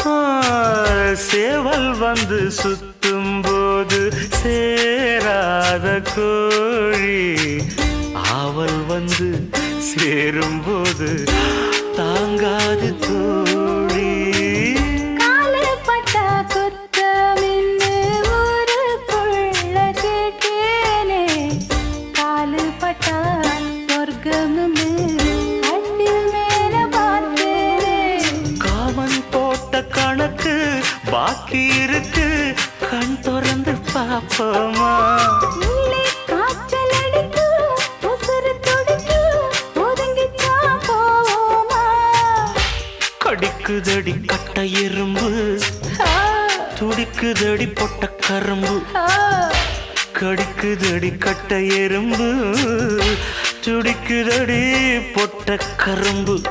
ஆ, சேவல் வந்து சுத்தும் போது சேராத கோழி ஆவல் வந்து சேரும்போது தாங்காது தோழி. காலு பட்டா குத்தமின்னு ஊருக்குள்ள கேட்டேனே, காலு பட்டா சொர்க்கம்னு கட்டில் மேல பார்த்தேனே. காமன் போட்ட கணக்கு பாக்கி இருக்கு, கண் திறந்து பாப்போமா? உள்ளே காய்ச்சல் அடிக்கும், உசுரு துடிக்கும், ஒதுங்கித்தான் போவோமா? கடிக்குதடி கட்ட எறும்பு, ஆ, துடிக்குதடி பொட்ட கரும்பு. ஆ. கடிக்குதடி கட்ட எறும்பு, துடிக்குதடி பொட்ட கரும்பு.